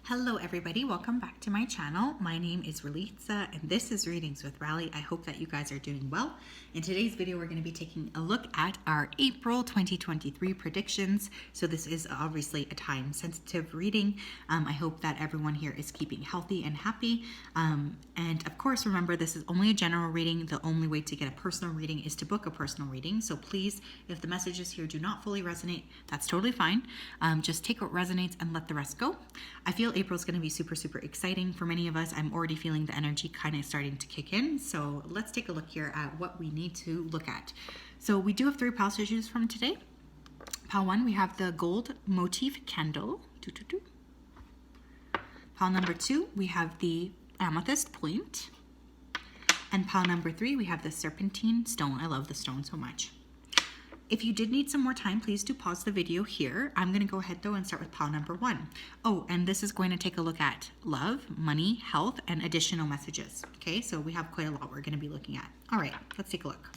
Hello everybody, welcome back to my channel. My name is Ralitza and this is Readings with Rally. I hope that you guys are doing well. In today's video, we're going to be taking a look at our April 2023 predictions. So this is obviously a time sensitive reading. I hope that everyone here is keeping healthy and happy. And of course, remember this is only a general reading. The only way to get a personal reading is to book a personal reading. So please, if the messages here do not fully resonate, that's totally fine. Just take what resonates and let the rest go. I feel April's going to be super exciting for many of us. I'm already feeling the energy kind of starting to kick in. So let's take a look here at what we need to look at. So we do have 3 piles to choose from today. Pile 1, we have the gold motif candle. Pile number 2, we have the amethyst point. And pile number 3, we have the serpentine stone. I love the stone so much. If you did need some more time, please do pause the video here. I'm going to go ahead though and start with pile number 1. Oh, and this is going to take a look at love, money, health, and additional messages. Okay, so we have quite a lot we're going to be looking at. All right, let's take a look.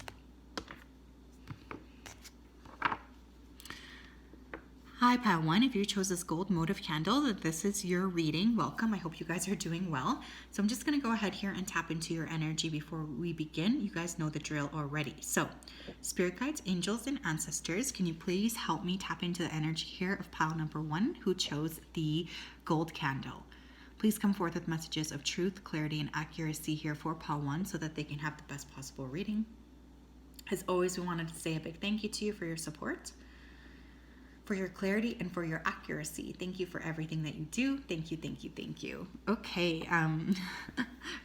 Hi, pile 1. If you chose this gold motif candle, this is your reading. Welcome. I hope you guys are doing well. So I'm just going to go ahead here and tap into your energy before we begin. You guys know the drill already. So spirit guides, angels, and ancestors, can you please help me tap into the energy here of pile number 1 who chose the gold candle? Please come forth with messages of truth, clarity, and accuracy here for pile 1 so that they can have the best possible reading. As always, we wanted to say a big thank you to you for your support, for your clarity, and for your accuracy. Thank you for everything that you do. Thank you. Okay,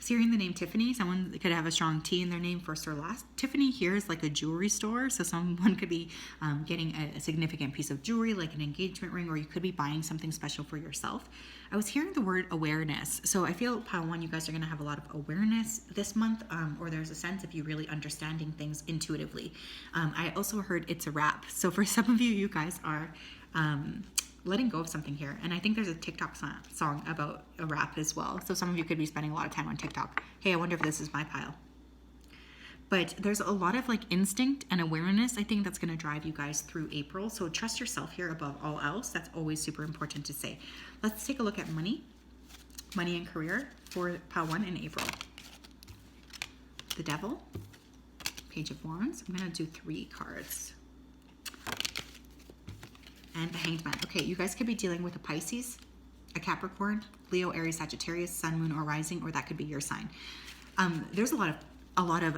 hearing the name Tiffany. Someone could have a strong T in their name, first or last. Tiffany here is like a jewelry store, so someone could be getting a significant piece of jewelry, like an engagement ring, or you could be buying something special for yourself. I was hearing the word awareness, so I feel pile 1, you guys are going to have a lot of awareness this month, or there's a sense of you really understanding things intuitively. I also heard it's a wrap, so for some of you, you guys are letting go of something here, and I think there's a TikTok song about a wrap as well, so some of you could be spending a lot of time on TikTok. Hey, I wonder if this is my pile. But there's a lot of like instinct and awareness, I think, that's going to drive you guys through April. So trust yourself here above all else. That's always super important to say. Let's take a look at money and career for pile 1 in April. The Devil, Page of Wands. I'm going to do 3 cards. And the Hanged Man. Okay, you guys could be dealing with a Pisces, a Capricorn, Leo, Aries, Sagittarius, Sun, Moon, or Rising, or that could be your sign. There's a lot of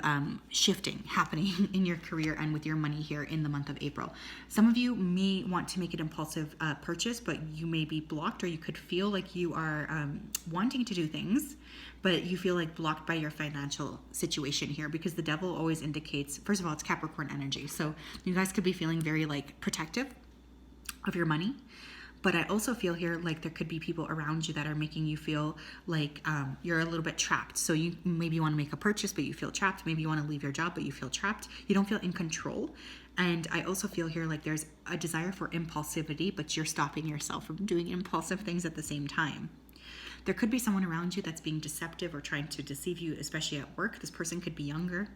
shifting happening in your career and with your money here in the month of April. Some of you may want to make an impulsive purchase, but you may be blocked, or you could feel like you are wanting to do things, but you feel like blocked by your financial situation here, because the Devil always indicates, first of all, it's Capricorn energy. So you guys could be feeling very like protective of your money. But I also feel here like there could be people around you that are making you feel like you're a little bit trapped. So you maybe want to make a purchase, but you feel trapped. Maybe you want to leave your job, but you feel trapped. You don't feel in control. And I also feel here like there's a desire for impulsivity, but you're stopping yourself from doing impulsive things at the same time. There could be someone around you that's being deceptive or trying to deceive you, especially at work. This person could be younger.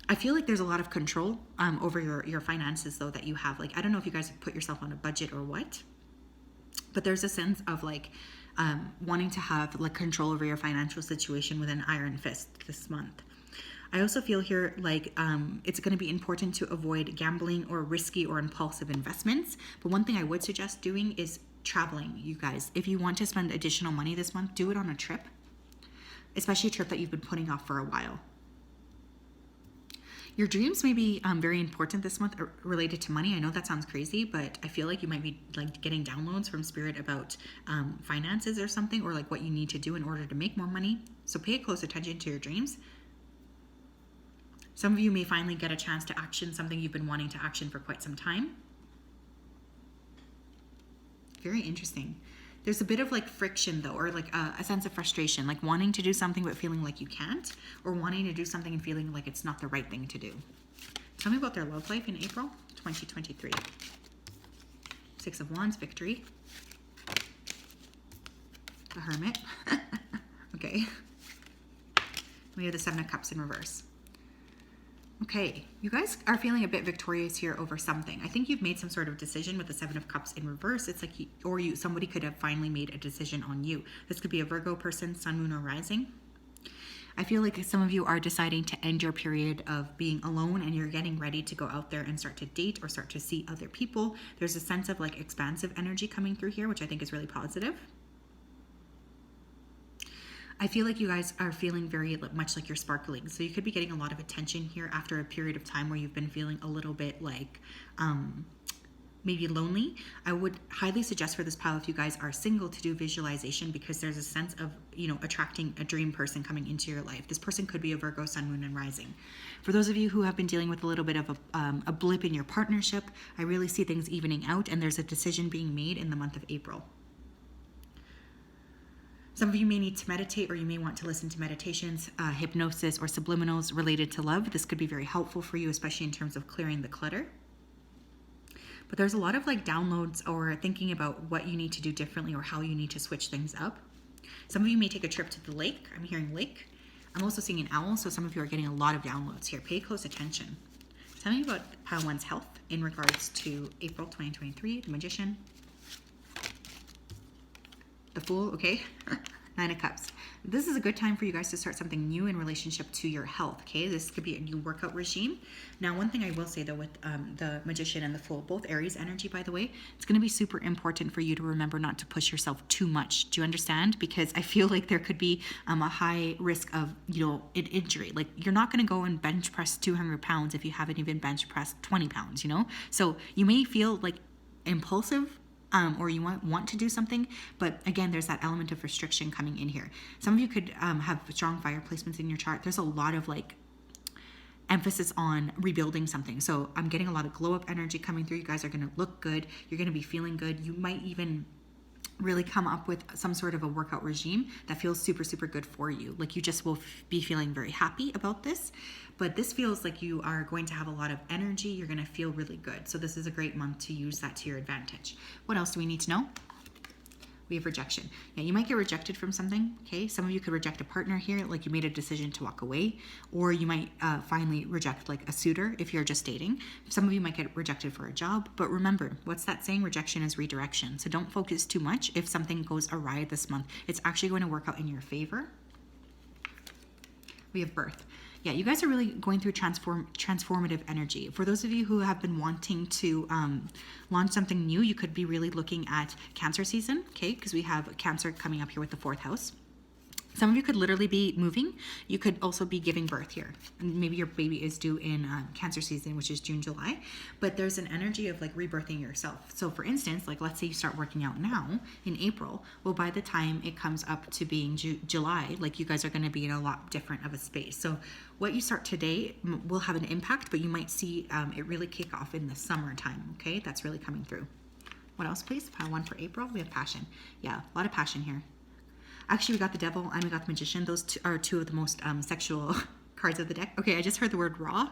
I feel like there's a lot of control over your finances though that you have. Like, I don't know if you guys have put yourself on a budget or what, but there's a sense of like wanting to have like control over your financial situation with an iron fist this month. I also feel here like it's going to be important to avoid gambling or risky or impulsive investments. But one thing I would suggest doing is traveling, you guys. If you want to spend additional money this month, do it on a trip, especially a trip that you've been putting off for a while. Your dreams may be very important this month related to money. I know that sounds crazy, but I feel like you might be like getting downloads from spirit about finances or something, or like what you need to do in order to make more money. So pay close attention to your dreams. Some of you may finally get a chance to action something you've been wanting to action for quite some time. Very interesting. There's a bit of like friction though, or like a sense of frustration, like wanting to do something but feeling like you can't, or wanting to do something and feeling like it's not the right thing to do. Tell me about their love life in April 2023. 6 of Wands, victory. The Hermit. Okay. We have the 7 of Cups in reverse. Okay, you guys are feeling a bit victorious here over something. I think you've made some sort of decision with the Seven of Cups in reverse. It's like, somebody could have finally made a decision on you. This could be a Virgo person, sun, moon, or rising. I feel like some of you are deciding to end your period of being alone and you're getting ready to go out there and start to date or start to see other people. There's a sense of like expansive energy coming through here, which I think is really positive. I feel like you guys are feeling very much like you're sparkling. So you could be getting a lot of attention here after a period of time where you've been feeling a little bit like maybe lonely. I would highly suggest for this pile, if you guys are single, to do visualization, because there's a sense of, attracting a dream person coming into your life. This person could be a Virgo, sun, moon, and rising. For those of you who have been dealing with a little bit of a blip in your partnership, I really see things evening out and there's a decision being made in the month of April. Some of you may need to meditate, or you may want to listen to meditations, hypnosis, or subliminals related to love. This could be very helpful for you, especially in terms of clearing the clutter. But there's a lot of like downloads or thinking about what you need to do differently or how you need to switch things up. Some of you may take a trip to the lake. I'm hearing lake. I'm also seeing an owl, so some of you are getting a lot of downloads here. Pay close attention. Tell me about pile one's health in regards to April 2023, the Magician. The Fool, okay? 9 of Cups. This is a good time for you guys to start something new in relationship to your health, okay? This could be a new workout regime. Now, one thing I will say though with the Magician and the Fool, both Aries energy, by the way, it's going to be super important for you to remember not to push yourself too much. Do you understand? Because I feel like there could be a high risk of, an injury. Like, you're not going to go and bench press 200 pounds if you haven't even bench pressed 20 pounds, So you may feel like impulsive, or you want to do something, but again, there's that element of restriction coming in here. Some of you could have strong fire placements in your chart. There's a lot of like emphasis on rebuilding something. So I'm getting a lot of glow up energy coming through. You guys are going to look good. You're going to be feeling good. You might even really come up with some sort of a workout regime that feels super, super good for you. Like, you just will be feeling very happy about this. But this feels like you are going to have a lot of energy. You're going to feel really good. So this is a great month to use that to your advantage. What else do we need to know? We have rejection. Now, you might get rejected from something, okay? Some of you could reject a partner here, like you made a decision to walk away, or you might finally reject like a suitor if you're just dating. Some of you might get rejected for a job, but remember, what's that saying? Rejection is redirection. So don't focus too much. If something goes awry this month, it's actually going to work out in your favor. We have birth. Yeah, you guys are really going through transformative energy. For those of you who have been wanting to launch something new, you could be really looking at Cancer season, okay? Because we have Cancer coming up here with the 4th house. Some of you could literally be moving. You could also be giving birth here. And maybe your baby is due in Cancer season, which is June, July. But there's an energy of like rebirthing yourself. So for instance, like let's say you start working out now in April. Well, by the time it comes up to being July, like you guys are going to be in a lot different of a space. So what you start today will have an impact, but you might see it really kick off in the summertime, okay? That's really coming through. What else, please? Pile 1 for April. We have passion. Yeah, a lot of passion here. Actually, we got the Devil and we got the Magician. Those are two of the most sexual cards of the deck. Okay, I just heard the word raw.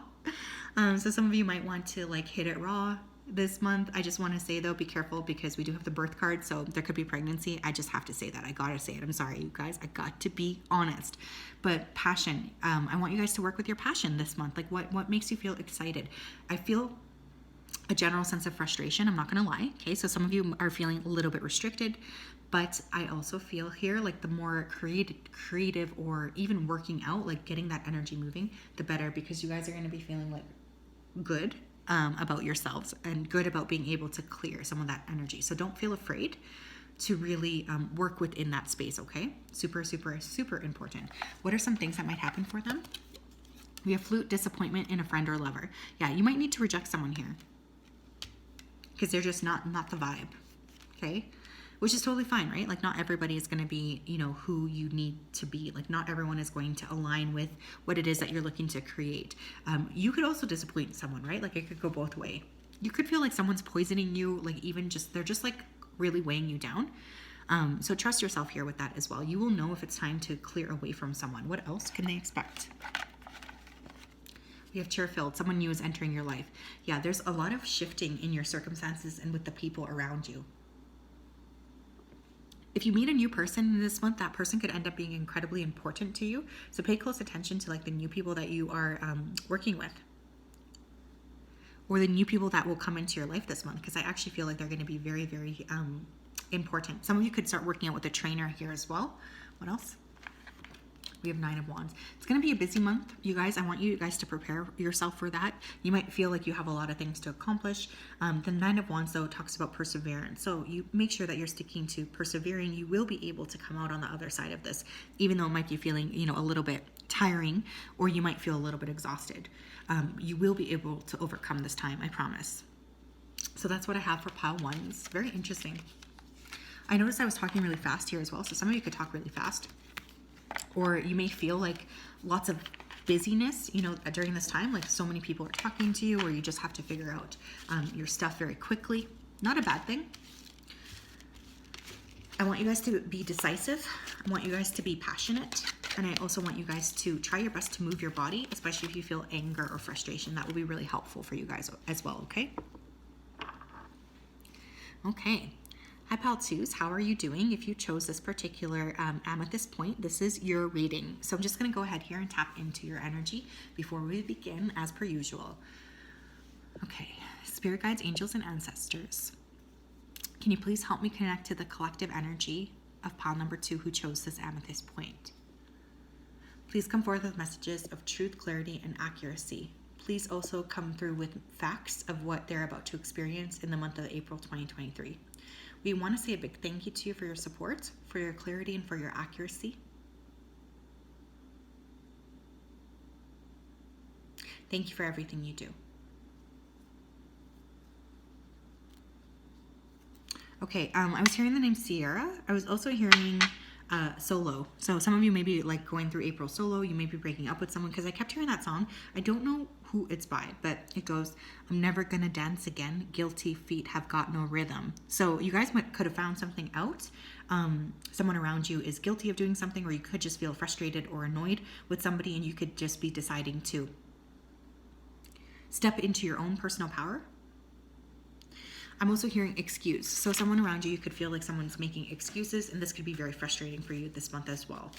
So some of you might want to like hit it raw this month. I just want to say though, be careful because we do have the birth card. So there could be pregnancy. I just have to say that. I got to say it. I'm sorry, you guys. I got to be honest. But passion. I want you guys to work with your passion this month. Like what makes you feel excited? I feel a general sense of frustration. I'm not going to lie. Okay, so some of you are feeling a little bit restricted. But I also feel here like the more creative or even working out, like getting that energy moving, the better, because you guys are going to be feeling like good about yourselves and good about being able to clear some of that energy. So don't feel afraid to really work within that space, okay? Super, super, super important. What are some things that might happen for them? We have flute, disappointment in a friend or lover. Yeah, you might need to reject someone here because they're just not the vibe, okay? Which is totally fine, right? Like not everybody is going to be, who you need to be. Like not everyone is going to align with what it is that you're looking to create. You could also disappoint someone, right? Like it could go both ways. You could feel like someone's poisoning you, like they're just like really weighing you down. So trust yourself here with that as well. You will know if it's time to clear away from someone. What else can they expect? We have tear-filled. Someone new is entering your life. Yeah, there's a lot of shifting in your circumstances and with the people around you. If you meet a new person this month, that person could end up being incredibly important to you. So pay close attention to like the new people that you are working with. or the new people that will come into your life this month, because I actually feel like they're going to be very, very important. Some of you could start working out with a trainer here as well. What else? We have 9 of Wands. It's going to be a busy month, you guys. I want you guys to prepare yourself for that. You might feel like you have a lot of things to accomplish. The 9 of Wands, though, talks about perseverance. So you make sure that you're sticking to persevering. You will be able to come out on the other side of this, even though it might be feeling, you know, a little bit tiring, or you might feel a little bit exhausted. You will be able to overcome this time, I promise. So that's what I have for pile 1. It's very interesting. I noticed I was talking really fast here as well, so some of you could talk really fast. Or you may feel like lots of busyness, you know, during this time, like so many people are talking to you, or you just have to figure out your stuff very quickly. Not a bad thing. I want you guys to be decisive. I want you guys to be passionate. And I also want you guys to try your best to move your body, especially if you feel anger or frustration. That will be really helpful for you guys as well, okay? Okay. Hi, pile 2s. How are you doing? If you chose this particular amethyst point, this is your reading. So I'm just going to go ahead here and tap into your energy before we begin, as per usual. Okay. Spirit guides, angels, and ancestors. Can you please help me connect to the collective energy of pile number 2 who chose this amethyst point? Please come forth with messages of truth, clarity, and accuracy. Please also come through with facts of what they're about to experience in the month of April 2023. We want to say a big thank you to you for your support, for your clarity, and for your accuracy. Thank you for everything you do. Okay, I was hearing the name Sierra. I was also hearing solo. So some of you may be like going through April solo. You may be breaking up with someone, because I kept hearing that song. I don't know who it's by, but it goes, I'm never gonna dance again. Guilty feet have got no rhythm. So you guys could have found something out. Someone around you is guilty of doing something, or you could just feel frustrated or annoyed with somebody, and you could just be deciding to step into your own personal power. I'm also hearing excuse. So someone around you could feel like someone's making excuses, and this could be very frustrating for you this month as well.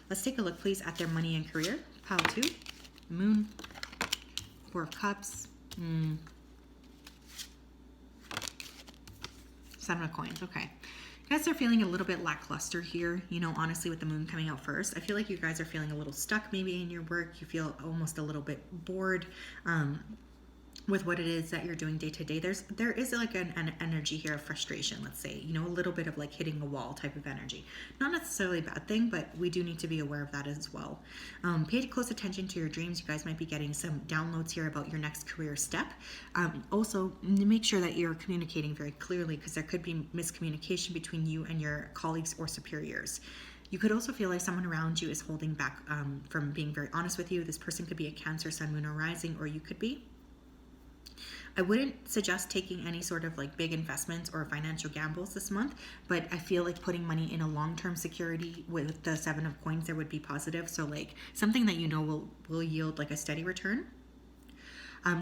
Let's take a look, please, at their money and career. Pile 2, Moon, 4 of Cups, 7 of Coins. Okay. You guys are feeling a little bit lackluster here, you know, honestly, with the Moon coming out first. I feel like you guys are feeling a little stuck maybe in your work. You feel almost a little bit bored with what it is that you're doing day to day. There is like an energy here of frustration, let's say, you know, a little bit of like hitting a wall type of energy. Not necessarily a bad thing, but we do need to be aware of that as well. Pay close attention to your dreams. You guys might be getting some downloads here about your next career step. Also, make sure that you're communicating very clearly, because there could be miscommunication between you and your colleagues or superiors. You could also feel like someone around you is holding back from being very honest with you. This person could be a Cancer, Sun, Moon, or Rising, or you could be. I wouldn't suggest taking any sort of like big investments or financial gambles this month, but I feel like putting money in a long-term security with the 7 of Coins there would be positive. So like something that you know will yield like a steady return.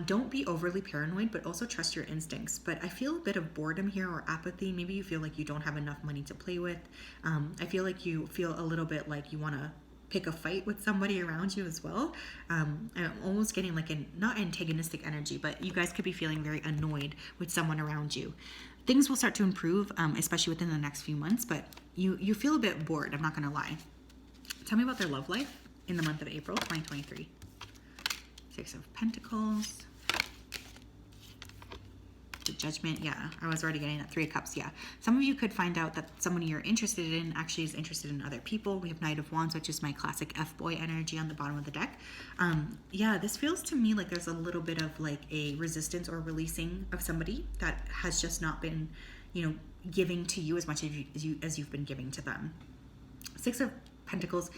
Don't be overly paranoid, but also trust your instincts. But I feel a bit of boredom here, or apathy. Maybe you feel like you don't have enough money to play with. I feel like you feel a little bit like you want to pick a fight with somebody around you as well. I'm almost getting like not antagonistic energy, but you guys could be feeling very annoyed with someone around you. Things will start to improve, especially within the next few months, but you feel a bit bored, I'm not gonna lie. Tell me about their love life in the month of April 2023. 6 of Pentacles. The Judgment, yeah, I was already getting that 3 of Cups, yeah. Some of you could find out that someone you're interested in actually is interested in other people. We have Knight of Wands, which is my classic F-boy energy on the bottom of the deck. Yeah, this feels to me like there's a little bit of like a resistance or releasing of somebody that has just not been, you know, giving to you as much as you've been giving to them. 6 of Pentacles.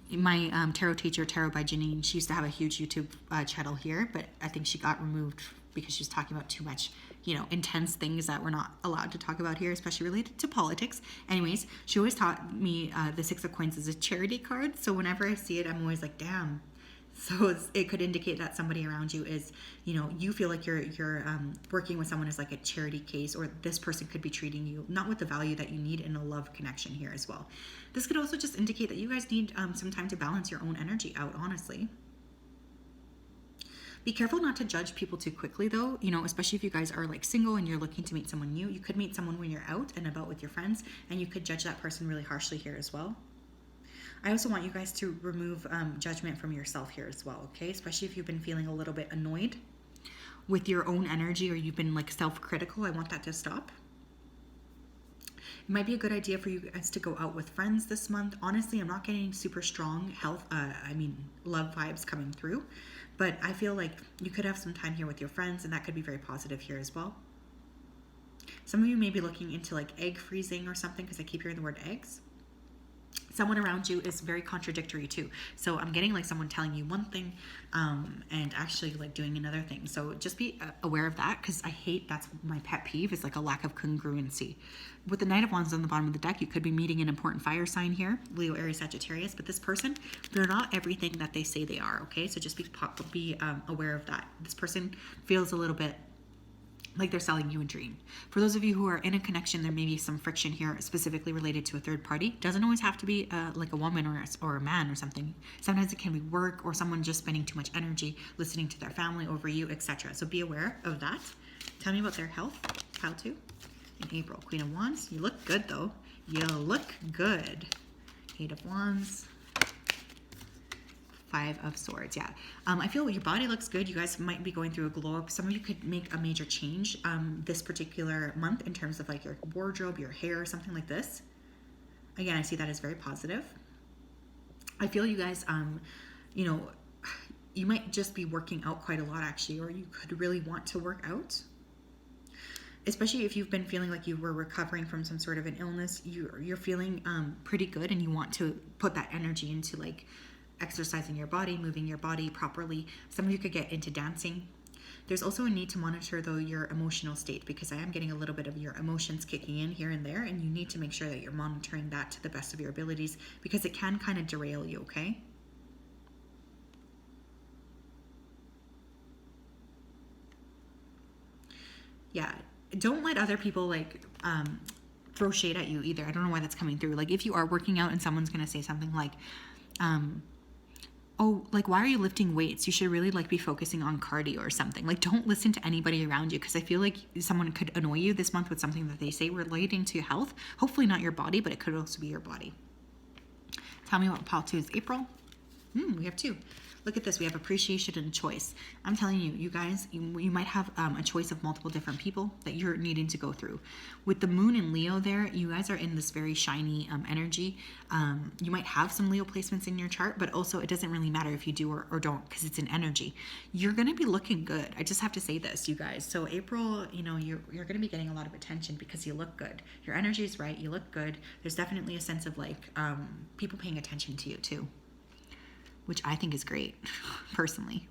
My tarot teacher, Tarot by Janine, she used to have a huge YouTube channel here, but I think she got removed because she was talking about too much, you know, intense things that we're not allowed to talk about here, especially related to politics. Anyways, she always taught me the 6 of Coins is a charity card. So whenever I see it, I'm always like, damn. So it could indicate that somebody around you is, you know, you feel like you're working with someone as like a charity case, or this person could be treating you not with the value that you need in a love connection here as well. This could also just indicate that you guys need some time to balance your own energy out, honestly. Be careful not to judge people too quickly though, you know, especially if you guys are like single and you're looking to meet someone new. You could meet someone when you're out and about with your friends, and you could judge that person really harshly here as well. I also want you guys to remove judgment from yourself here as well, okay? Especially if you've been feeling a little bit annoyed with your own energy, or you've been like self-critical. I want that to stop. It might be a good idea for you guys to go out with friends this month. Honestly, I'm not getting super strong love vibes coming through, but I feel like you could have some time here with your friends, and that could be very positive here as well. Some of you may be looking into like egg freezing or something, because I keep hearing the word eggs. Someone around you is very contradictory too. So I'm getting like someone telling you one thing and actually like doing another thing. So just be aware of that, because I hate, that's my pet peeve, is like a lack of congruency. With the Knight of Wands on the bottom of the deck, you could be meeting an important fire sign here, Leo, Aries, Sagittarius, but this person, they're not everything that they say they are, okay? So just be aware of that. This person feels a little bit like they're selling you a dream. For those of you who are in a connection, there may be some friction here specifically related to a third party. Doesn't always have to be like a woman or a man or something. Sometimes it can be work, or someone just spending too much energy listening to their family over you, etc. So be aware of that. Tell me about their health, pile 2, in April. Queen of Wands. You look good though. You look good. 8 of Wands. 5 of Swords. Yeah. I feel your body looks good. You guys might be going through a glow up. Some of you could make a major change this particular month in terms of like your wardrobe, your hair, something like this. Again, I see that as very positive. I feel you guys, you know, you might just be working out quite a lot actually, or you could really want to work out. Especially if you've been feeling like you were recovering from some sort of an illness, you're feeling pretty good, and you want to put that energy into like exercising your body, moving your body properly. Some of you could get into dancing. There's also a need to monitor though your emotional state, because I am getting a little bit of your emotions kicking in here and there, and you need to make sure that you're monitoring that to the best of your abilities, because it can kind of derail you, okay? Yeah, don't let other people like throw shade at you either. I don't know why that's coming through. Like if you are working out and someone's gonna say something like, oh, like, why are you lifting weights? You should really like be focusing on cardio or something. Like, don't listen to anybody around you, because I feel like someone could annoy you this month with something that they say relating to your health. Hopefully not your body, but it could also be your body. Tell me what pile 2 is. April. We have 2. Look at this. We have appreciation and choice. I'm telling you, you guys, you might have a choice of multiple different people that you're needing to go through. With the moon and Leo there, you guys are in this very shiny energy. You might have some Leo placements in your chart, but also it doesn't really matter if you do or don't, because it's an energy. You're going to be looking good. I just have to say this, you guys. So April, you know, you're going to be getting a lot of attention because you look good. Your energy is right. You look good. There's definitely a sense of like people paying attention to you too, which I think is great, personally.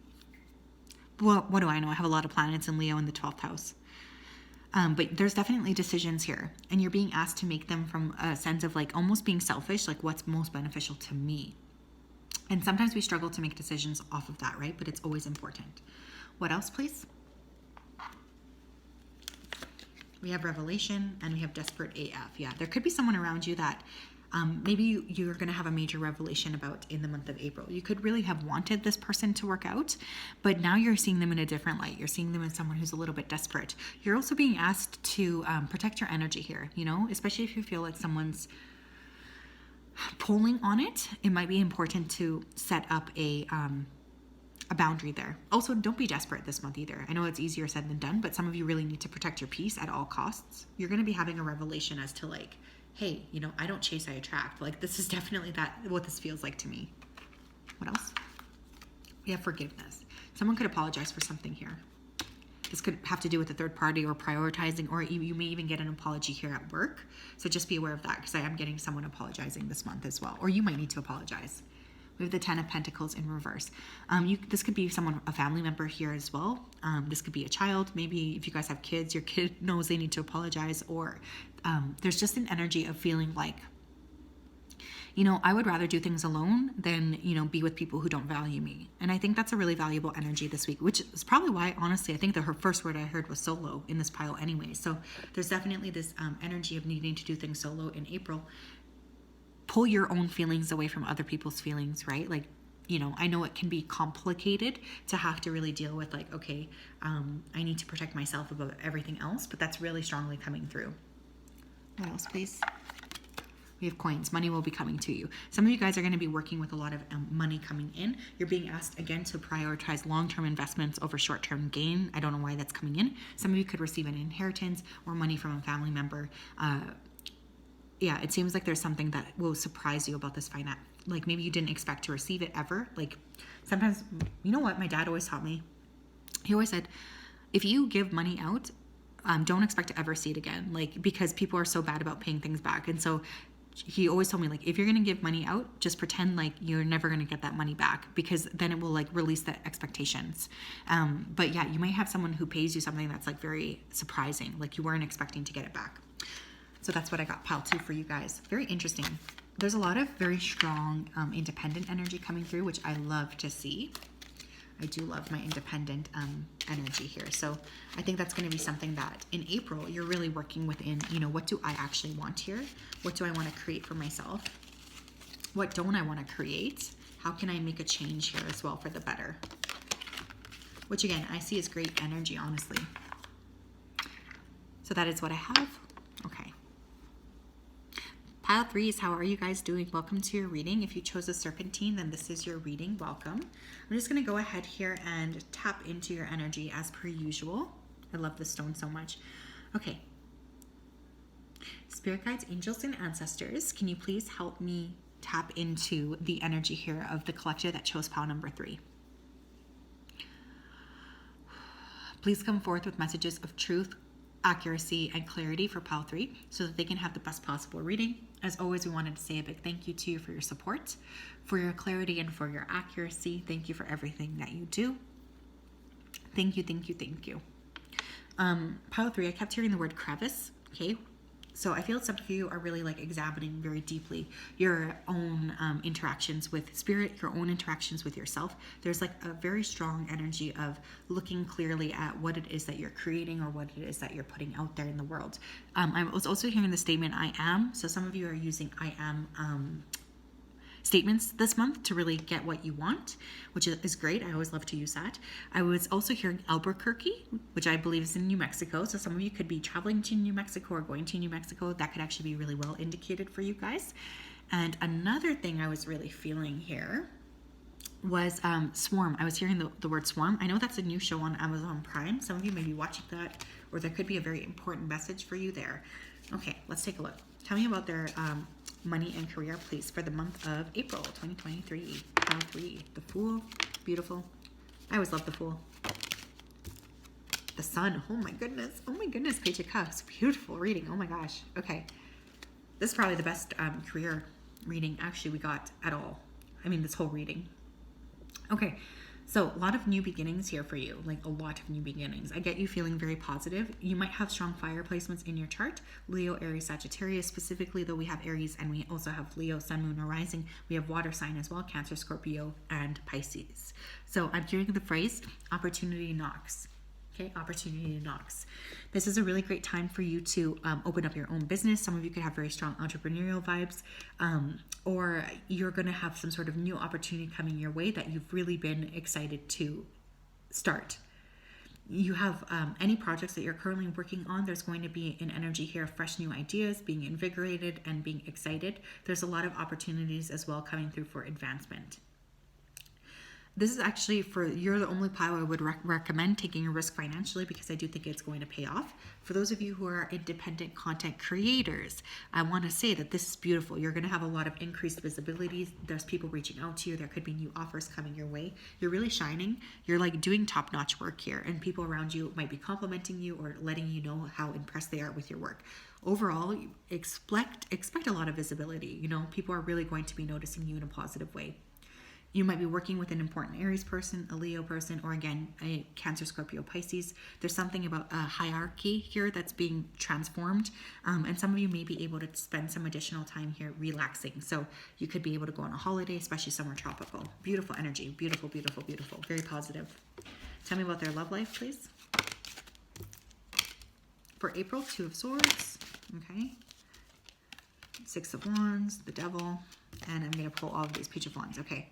Well, what do I know? I have a lot of planets in Leo in the 12th house. But there's definitely decisions here, and you're being asked to make them from a sense of like almost being selfish, like what's most beneficial to me. And sometimes we struggle to make decisions off of that, right? But it's always important. What else, please? We have revelation, and we have desperate AF. Yeah, there could be someone around you that maybe you're going to have a major revelation about in the month of April. You could really have wanted this person to work out, but now you're seeing them in a different light. You're seeing them as someone who's a little bit desperate. You're also being asked to protect your energy here, you know, especially if you feel like someone's pulling on it. It might be important to set up a boundary there. Also, don't be desperate this month either. I know it's easier said than done, but some of you really need to protect your peace at all costs. You're going to be having a revelation as to like, hey, you know, I don't chase, I attract. Like, this is definitely what this feels like to me. What else? We have forgiveness. Someone could apologize for something here. This could have to do with a third party or prioritizing, or you may even get an apology here at work. So just be aware of that, because I am getting someone apologizing this month as well. Or you might need to apologize. We have the 10 of Pentacles in reverse. This could be someone, a family member here as well. This could be a child. Maybe if you guys have kids, your kid knows they need to apologize, or there's just an energy of feeling like, you know, I would rather do things alone than, you know, be with people who don't value me. And I think that's a really valuable energy this week, which is probably why, honestly, I think that her first word I heard was solo in this pile anyway. So there's definitely this energy of needing to do things solo in April. Pull your own feelings away from other people's feelings, right? Like, you know, I know it can be complicated to have to really deal with like, okay, I need to protect myself above everything else, but that's really strongly coming through. What else, please? We have coins. Money will be coming to you. Some of you guys are going to be working with a lot of money coming in. You're being asked again to prioritize long-term investments over short-term gain. I don't know why that's coming in. Some of you could receive an inheritance or money from a family member. Yeah, it seems like there's something that will surprise you about this finance. Like maybe you didn't expect to receive it ever. Like sometimes, you know what my dad always taught me? He always said, if you give money out, don't expect to ever see it again. Like, because people are so bad about paying things back. And so he always told me, like, if you're going to give money out, just pretend like you're never going to get that money back, because then it will like release the expectations. But yeah, you might have someone who pays you something that's like very surprising. Like you weren't expecting to get it back. So that's what I got pile 2 for you guys. Very interesting. There's a lot of very strong independent energy coming through, which I love to see. I do love my independent energy here. So I think that's going to be something that in April, you're really working within, you know, what do I actually want here? What do I want to create for myself? What don't I want to create? How can I make a change here as well for the better? Which again, I see as great energy, honestly. So that is what I have. Okay. Pile 3 is how are you guys doing? Welcome to your reading. If you chose a serpentine, then this is your reading. Welcome. I'm just going to go ahead here and tap into your energy as per usual. I love this stone so much. Okay. Spirit guides, angels, and ancestors, can you please help me tap into the energy here of the collector that chose pile number 3? Please come forth with messages of truth, accuracy, and clarity for pile 3 so that they can have the best possible reading. As always, we wanted to say a big thank you to you for your support, for your clarity, and for your accuracy. Thank you for everything that you do. Thank you, thank you, thank you. Pile 3, I kept hearing the word crevice. Okay, so I feel some of you are really like examining very deeply your own interactions with spirit, your own interactions with yourself. There's like a very strong energy of looking clearly at what it is that you're creating or what it is that you're putting out there in the world. I was also hearing the statement I am. So some of you are using I am statements this month to really get what you want, which is great. I always love to use that. I was also hearing Albuquerque, which I believe is in New Mexico. So some of you could be traveling to New Mexico or going to New Mexico. That could actually be really well indicated for you guys. And another thing I was really feeling here was swarm. I was hearing the word swarm. I know that's a new show on Amazon Prime. Some of you may be watching that, or there could be a very important message for you there. Okay, let's take a look. Tell me about their money and career, please, for the month of April 2023. Pile 3, the Fool, beautiful. I always love the Fool. The Sun, oh my goodness, Page of Cups, beautiful reading, oh my gosh. Okay, this is probably the best career reading actually we got at all. I mean, this whole reading. Okay, so a lot of new beginnings here for you, like a lot of new beginnings. I get you feeling very positive. You might have strong fire placements in your chart. Leo, Aries, Sagittarius specifically, though we have Aries and we also have Leo, Sun, Moon, or Rising. We have water sign as well, Cancer, Scorpio, and Pisces. So I'm hearing the phrase, opportunity knocks. Okay, opportunity knocks. This is a really great time for you to open up your own business. Some of you could have very strong entrepreneurial vibes, or you're going to have some sort of new opportunity coming your way that you've really been excited to start. You have any projects that you're currently working on, there's going to be an energy here of fresh new ideas, being invigorated and being excited. There's a lot of opportunities as well coming through for advancement. This is actually you're the only pile I would recommend taking a risk financially, because I do think it's going to pay off. For those of you who are independent content creators, I want to say that this is beautiful. You're going to have a lot of increased visibility. There's people reaching out to you. There could be new offers coming your way. You're really shining. You're like doing top-notch work here, and people around you might be complimenting you or letting you know how impressed they are with your work. Overall, expect a lot of visibility. You know, people are really going to be noticing you in a positive way. You might be working with an important Aries person, a Leo person, or again, a Cancer, Scorpio, Pisces. There's something about a hierarchy here that's being transformed. And some of you may be able to spend some additional time here relaxing. So you could be able to go on a holiday, especially somewhere tropical. Beautiful energy. Beautiful, beautiful, beautiful. Very positive. Tell me about their love life, please. For April, 2 of Swords. Okay. 6 of Wands, the Devil. And I'm going to pull all of these Page of Wands. Okay.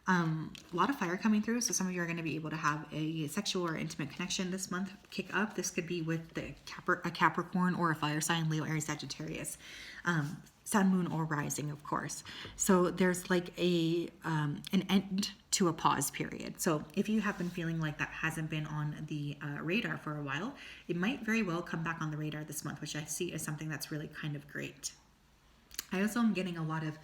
A lot of fire coming through, so some of you are going to be able to have a sexual or intimate connection this month kick up. This could be with a Capricorn or a fire sign, Leo, Aries, Sagittarius, sun, moon, or rising, of course. So there's like an end to a pause period. So if you have been feeling like that hasn't been on the radar for a while, it might very well come back on the radar this month, which I see as something that's really kind of great. I also am getting a lot of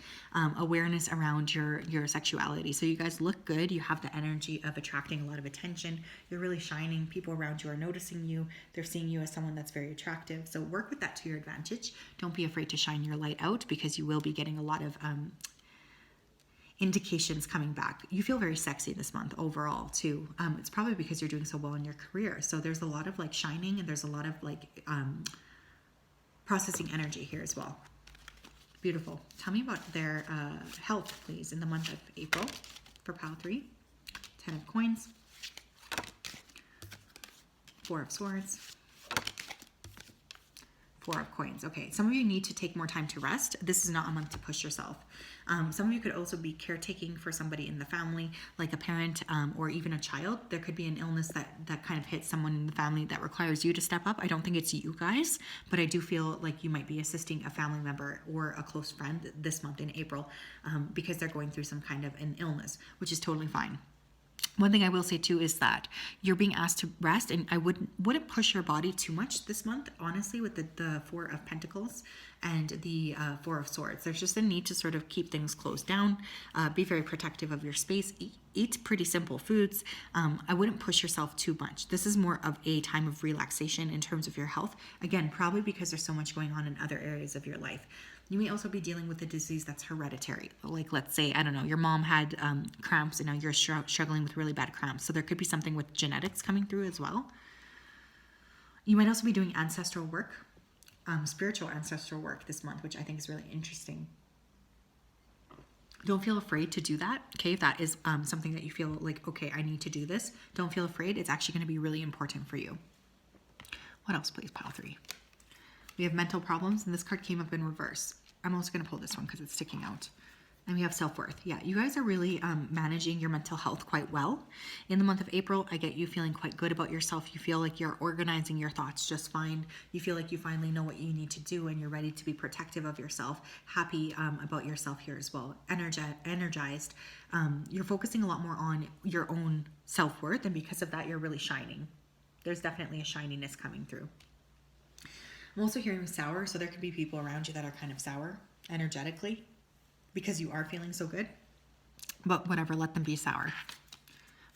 awareness around your sexuality. So you guys look good. You have the energy of attracting a lot of attention. You're really shining. People around you are noticing you. They're seeing you as someone that's very attractive. So work with that to your advantage. Don't be afraid to shine your light out, because you will be getting a lot of indications coming back. You feel very sexy this month overall too. It's probably because you're doing so well in your career. So there's a lot of like shining, and there's a lot of like processing energy here as well. Beautiful. Tell me about their health, please, in the month of April for pile 3. 10 of coins. 4 of swords. 4 of coins. Okay, some of you need to take more time to rest. This is not a month to push yourself. Some of you could also be caretaking for somebody in the family, like a parent or even a child. There could be an illness that kind of hits someone in the family that requires you to step up. I don't think it's you guys, but I do feel like you might be assisting a family member or a close friend this month in April because they're going through some kind of an illness, which is totally fine. One thing I will say too is that you're being asked to rest, and I wouldn't push your body too much this month, honestly, with the 4 of Pentacles and the 4 of Swords. There's just a need to sort of keep things closed down, be very protective of your space, eat pretty simple foods. I wouldn't push yourself too much. This is more of a time of relaxation in terms of your health. Again, probably because there's so much going on in other areas of your life. You may also be dealing with a disease that's hereditary. Like, let's say, I don't know, your mom had cramps and now you're struggling with really bad cramps. So there could be something with genetics coming through as well. You might also be doing ancestral work, spiritual ancestral work this month, which I think is really interesting. Don't feel afraid to do that, okay? If that is something that you feel like, okay, I need to do this, don't feel afraid. It's actually going to be really important for you. What else, please, pile 3? We have mental problems, and this card came up in reverse. I'm also going to pull this one because it's sticking out. And we have self-worth. Yeah, you guys are really managing your mental health quite well. In the month of April, I get you feeling quite good about yourself. You feel like you're organizing your thoughts just fine. You feel like you finally know what you need to do, and you're ready to be protective of yourself, happy about yourself here as well, energized. You're focusing a lot more on your own self-worth, and because of that, you're really shining. There's definitely a shininess coming through. I'm also hearing sour, so there could be people around you that are kind of sour energetically because you are feeling so good. But whatever, let them be sour.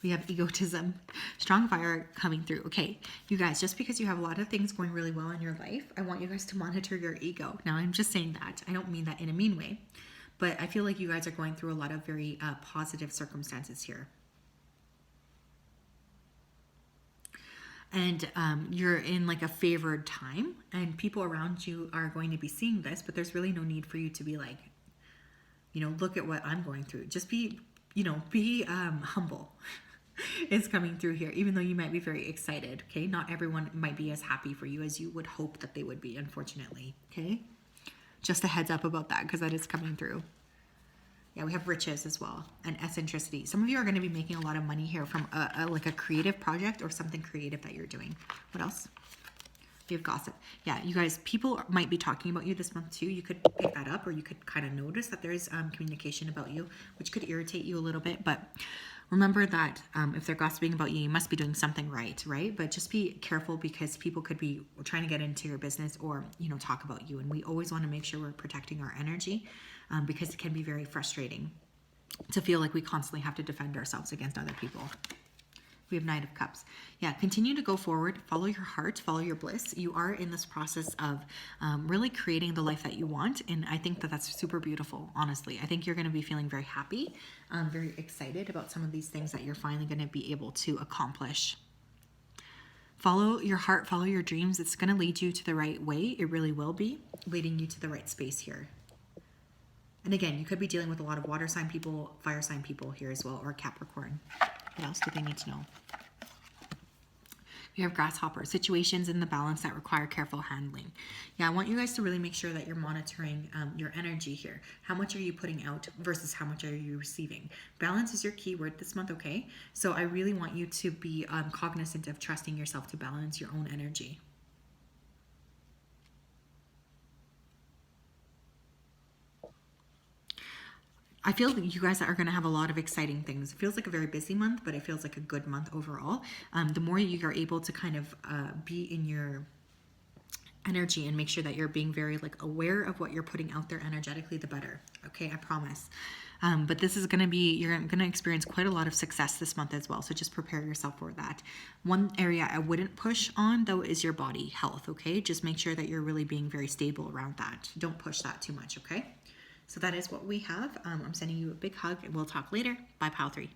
We have egotism, strong fire coming through. Okay, you guys, just because you have a lot of things going really well in your life, I want you guys to monitor your ego. Now, I'm just saying that. I don't mean that in a mean way, but I feel like you guys are going through a lot of very positive circumstances here. And you're in like a favored time, and people around you are going to be seeing this, but there's really no need for you to be like, you know, look at what I'm going through. Just be, you know, be humble is coming through here, even though you might be very excited, okay? Not everyone might be as happy for you as you would hope that they would be, unfortunately, okay? Just a heads up about that, because that is coming through. Yeah, we have riches as well, and eccentricity. Some of you are going to be making a lot of money here from like a creative project or something creative that you're doing. What else? We have gossip. Yeah, you guys, people might be talking about you this month too. You could pick that up, or you could kind of notice that there's communication about you, which could irritate you a little bit. But remember that if they're gossiping about you, you must be doing something right? But just be careful, because people could be trying to get into your business or, you know, talk about you. And we always want to make sure we're protecting our energy. Because it can be very frustrating to feel like we constantly have to defend ourselves against other people. We have Knight of Cups. Yeah, continue to go forward. Follow your heart. Follow your bliss. You are in this process of really creating the life that you want. And I think that that's super beautiful, honestly. I think you're going to be feeling very happy, very excited about some of these things that you're finally going to be able to accomplish. Follow your heart. Follow your dreams. It's going to lead you to the right way. It really will be leading you to the right space here. And again, you could be dealing with a lot of water sign people, fire sign people here as well, or Capricorn. What else do they need to know? We have grasshopper, situations in the balance that require careful handling. Yeah, I want you guys to really make sure that you're monitoring your energy here. How much are you putting out versus how much are you receiving? Balance is your key word this month, okay? So I really want you to be cognizant of trusting yourself to balance your own energy. I feel that you guys are going to have a lot of exciting things. It feels like a very busy month, but it feels like a good month overall. The more you are able to kind of be in your energy and make sure that you're being very like aware of what you're putting out there energetically, the better. Okay, I promise. But this is going to be, you're going to experience quite a lot of success this month as well. So just prepare yourself for that. One area I wouldn't push on though is your body health. Okay, just make sure that you're really being very stable around that. Don't push that too much. Okay. So that is what we have. I'm sending you a big hug and we'll talk later. Bye, Pal 3.